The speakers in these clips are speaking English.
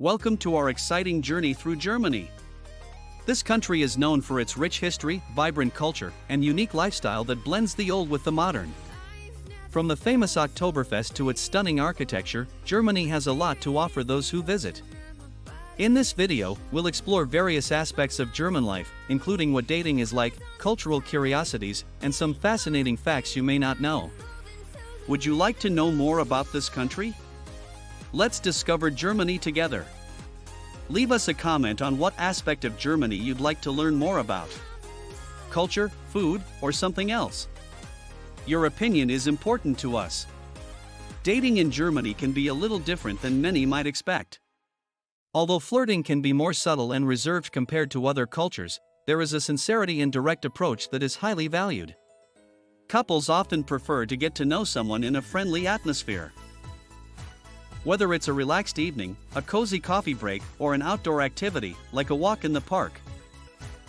Welcome to our exciting journey through Germany. This country is known for its rich history, vibrant culture, and unique lifestyle that blends the old with the modern. From the famous Oktoberfest to its stunning architecture, Germany has a lot to offer those who visit. In this video, we'll explore various aspects of German life, including what dating is like, cultural curiosities, and some fascinating facts you may not know. Would you like to know more about this country? Let's discover Germany together. Leave us a comment on what aspect of Germany you'd like to learn more about. Culture, food, or something else. Your opinion is important to us. Dating in Germany can be a little different than many might expect. Although flirting can be more subtle and reserved compared to other cultures, there is a sincerity and direct approach that is highly valued. Couples often prefer to get to know someone in a friendly atmosphere. Whether it's a relaxed evening, a cozy coffee break, or an outdoor activity, like a walk in the park.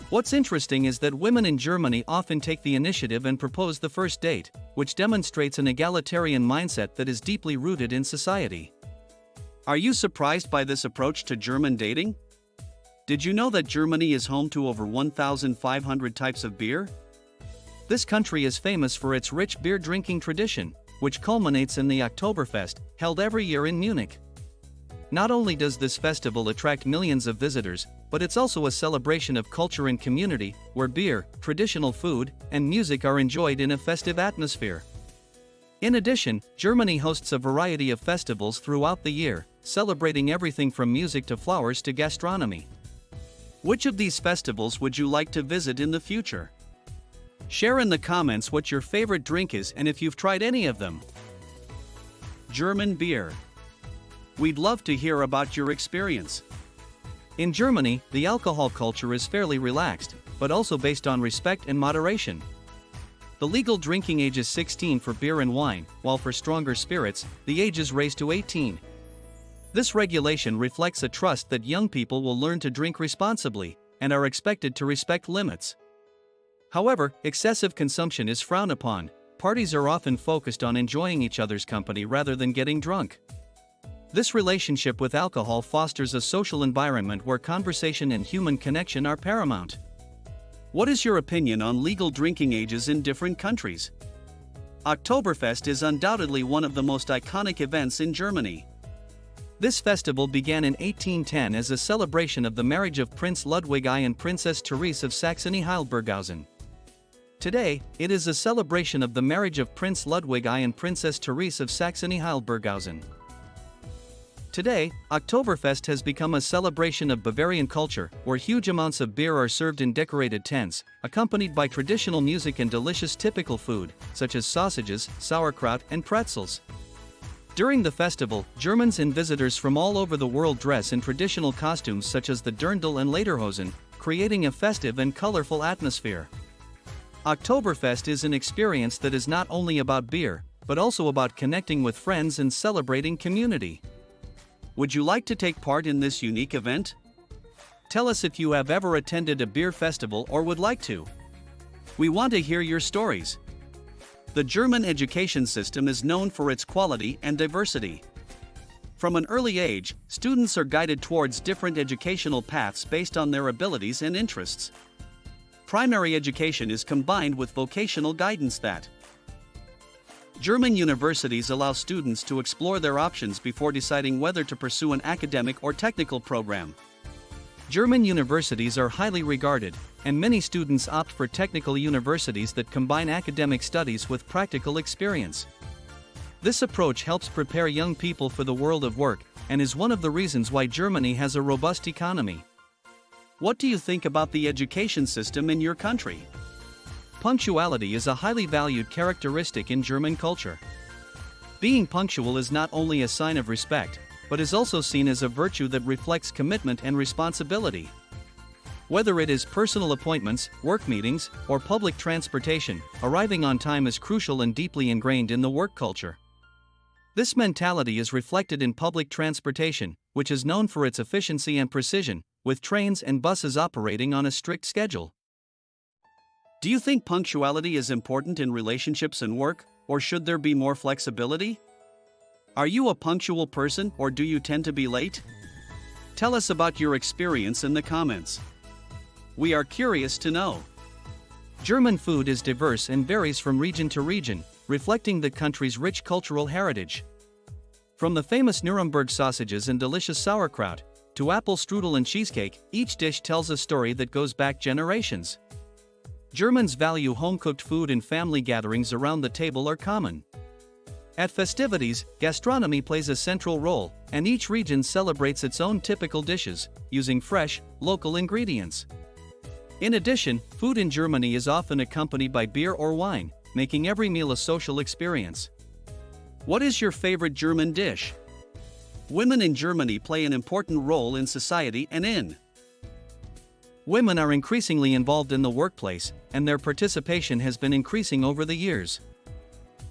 What's interesting is that women in Germany often take the initiative and propose the first date, which demonstrates an egalitarian mindset that is deeply rooted in society. Are you surprised by this approach to German dating? Did you know that Germany is home to over 1,500 types of beer? This country is famous for its rich beer drinking tradition, which culminates in the Oktoberfest, held every year in Munich. Not only does this festival attract millions of visitors, but it's also a celebration of culture and community, where beer, traditional food, and music are enjoyed in a festive atmosphere. In addition, Germany hosts a variety of festivals throughout the year, celebrating everything from music to flowers to gastronomy. Which of these festivals would you like to visit in the future? Share in the comments what your favorite drink is and if you've tried any of them. German beer. We'd love to hear about your experience. In Germany, the alcohol culture is fairly relaxed, but also based on respect and moderation. The legal drinking age is 16 for beer and wine, while for stronger spirits, the age is raised to 18. This regulation reflects a trust that young people will learn to drink responsibly, and are expected to respect limits. However, excessive consumption is frowned upon. Parties are often focused on enjoying each other's company rather than getting drunk. This relationship with alcohol fosters a social environment where conversation and human connection are paramount. What is your opinion on legal drinking ages in different countries? Oktoberfest is undoubtedly one of the most iconic events in Germany. This festival began in 1810 as a celebration of the marriage of Prince Ludwig I and Princess Therese of Saxony-Hildburghausen. Today, it is a celebration of the marriage of Prince Ludwig I and Princess Therese of Saxony-Hildburghausen. Today, Oktoberfest has become a celebration of Bavarian culture, where huge amounts of beer are served in decorated tents, accompanied by traditional music and delicious typical food, such as sausages, sauerkraut, and pretzels. During the festival, Germans and visitors from all over the world dress in traditional costumes such as the Dirndl and Lederhosen, creating a festive and colorful atmosphere. Oktoberfest is an experience that is not only about beer, but also about connecting with friends and celebrating community. Would you like to take part in this unique event? Tell us if you have ever attended a beer festival or would like to. We want to hear your stories. The German education system is known for its quality and diversity. From an early age, students are guided towards different educational paths based on their abilities and interests. Primary education is combined with vocational guidance that. German universities allow students to explore their options before deciding whether to pursue an academic or technical program. German universities are highly regarded, and many students opt for technical universities that combine academic studies with practical experience. This approach helps prepare young people for the world of work, and is one of the reasons why Germany has a robust economy. What do you think about the education system in your country? Punctuality is a highly valued characteristic in German culture. Being punctual is not only a sign of respect, but is also seen as a virtue that reflects commitment and responsibility. Whether it is personal appointments, work meetings, or public transportation, arriving on time is crucial and deeply ingrained in the work culture. This mentality is reflected in public transportation, which is known for its efficiency and precision, with trains and buses operating on a strict schedule. Do you think punctuality is important in relationships and work, or should there be more flexibility? Are you a punctual person or do you tend to be late? Tell us about your experience in the comments. We are curious to know. German food is diverse and varies from region to region, reflecting the country's rich cultural heritage. From the famous Nuremberg sausages and delicious sauerkraut, to apple strudel and cheesecake, each dish tells a story that goes back generations. Germans value home-cooked food, and family gatherings around the table are common. At festivities, gastronomy plays a central role, and each region celebrates its own typical dishes, using fresh, local ingredients. In addition, food in Germany is often accompanied by beer or wine, making every meal a social experience. What is your favorite German dish? Women in Germany play an important role in society and in. Women are increasingly involved in the workplace, and their participation has been increasing over the years.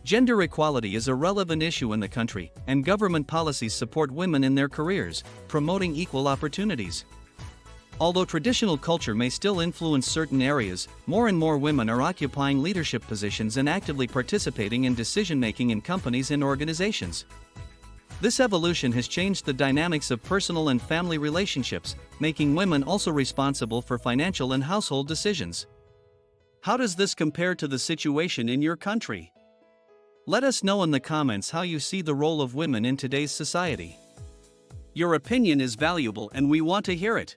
Gender equality is a relevant issue in the country, and government policies support women in their careers, promoting equal opportunities. Although traditional culture may still influence certain areas, more and more women are occupying leadership positions and actively participating in decision-making in companies and organizations. This evolution has changed the dynamics of personal and family relationships, making women also responsible for financial and household decisions. How does this compare to the situation in your country? Let us know in the comments how you see the role of women in today's society. Your opinion is valuable and we want to hear it.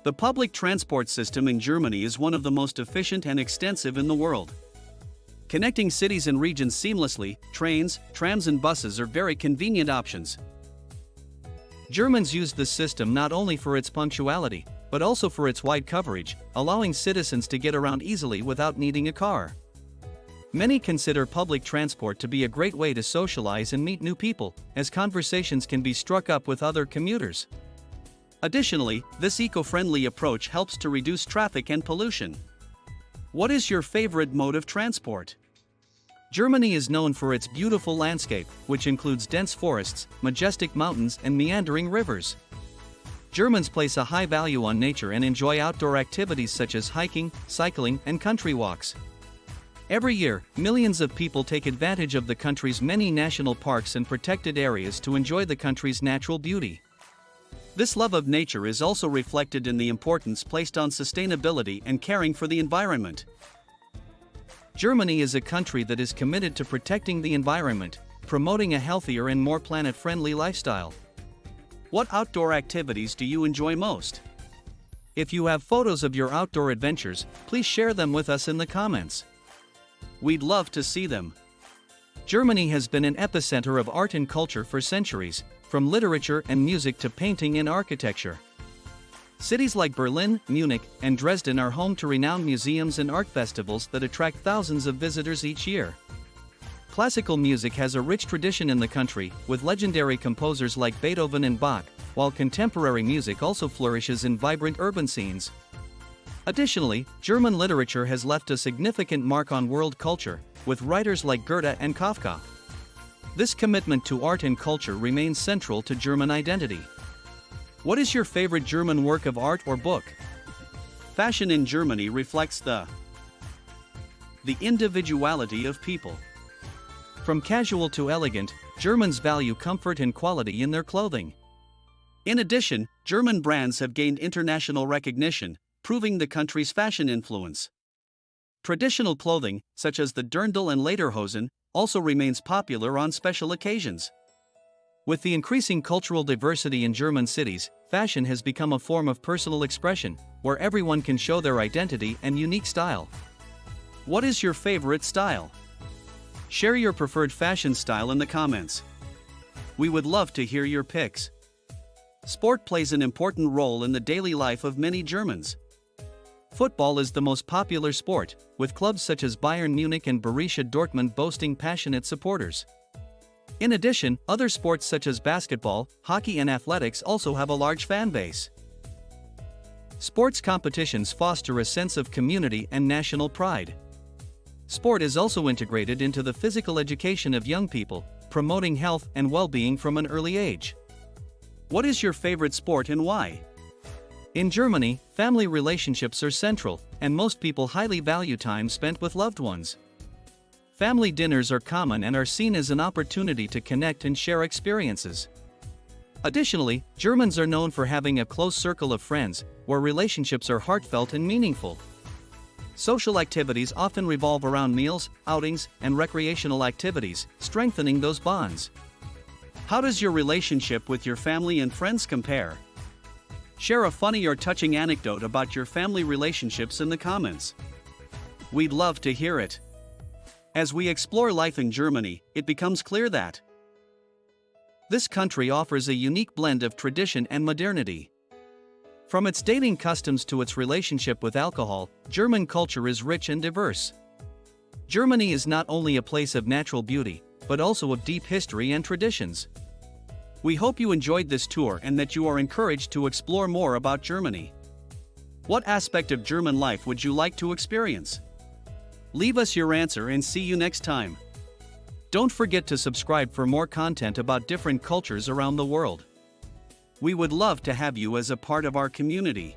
The public transport system in Germany is one of the most efficient and extensive in the world. Connecting cities and regions seamlessly, trains, trams and buses are very convenient options. Germans use this system not only for its punctuality, but also for its wide coverage, allowing citizens to get around easily without needing a car. Many consider public transport to be a great way to socialize and meet new people, as conversations can be struck up with other commuters. Additionally, this eco-friendly approach helps to reduce traffic and pollution. What is your favorite mode of transport? Germany is known for its beautiful landscape, which includes dense forests, majestic mountains, and meandering rivers. Germans place a high value on nature and enjoy outdoor activities such as hiking, cycling, and country walks. Every year, millions of people take advantage of the country's many national parks and protected areas to enjoy the country's natural beauty. This love of nature is also reflected in the importance placed on sustainability and caring for the environment. Germany is a country that is committed to protecting the environment, promoting a healthier and more planet-friendly lifestyle. What outdoor activities do you enjoy most? If you have photos of your outdoor adventures, please share them with us in the comments. We'd love to see them. Germany has been an epicenter of art and culture for centuries, from literature and music to painting and architecture. Cities like Berlin, Munich, and Dresden are home to renowned museums and art festivals that attract thousands of visitors each year. Classical music has a rich tradition in the country, with legendary composers like Beethoven and Bach, while contemporary music also flourishes in vibrant urban scenes. Additionally, German literature has left a significant mark on world culture, with writers like Goethe and Kafka. This commitment to art and culture remains central to German identity. What is your favorite German work of art or book? Fashion in Germany reflects the individuality of people. From casual to elegant, Germans value comfort and quality in their clothing. In addition, German brands have gained international recognition, proving the country's fashion influence. Traditional clothing, such as the Dirndl and Lederhosen, also remains popular on special occasions. With the increasing cultural diversity in German cities, fashion has become a form of personal expression, where everyone can show their identity and unique style. What is your favorite style? Share your preferred fashion style in the comments. We would love to hear your picks. Sport plays an important role in the daily life of many Germans. Football is the most popular sport, with clubs such as Bayern Munich and Borussia Dortmund boasting passionate supporters. In addition, other sports such as basketball, hockey and athletics also have a large fan base. Sports competitions foster a sense of community and national pride. Sport is also integrated into the physical education of young people, promoting health and well-being from an early age. What is your favorite sport and why? In Germany, family relationships are central, and most people highly value time spent with loved ones. Family dinners are common and are seen as an opportunity to connect and share experiences. Additionally, Germans are known for having a close circle of friends, where relationships are heartfelt and meaningful. Social activities often revolve around meals, outings, and recreational activities, strengthening those bonds. How does your relationship with your family and friends compare? Share a funny or touching anecdote about your family relationships in the comments. We'd love to hear it. As we explore life in Germany, it becomes clear that this country offers a unique blend of tradition and modernity. From its dating customs to its relationship with alcohol, German culture is rich and diverse. Germany is not only a place of natural beauty, but also of deep history and traditions. We hope you enjoyed this tour and that you are encouraged to explore more about Germany. What aspect of German life would you like to experience? Leave us your answer and see you next time. Don't forget to subscribe for more content about different cultures around the world. We would love to have you as a part of our community.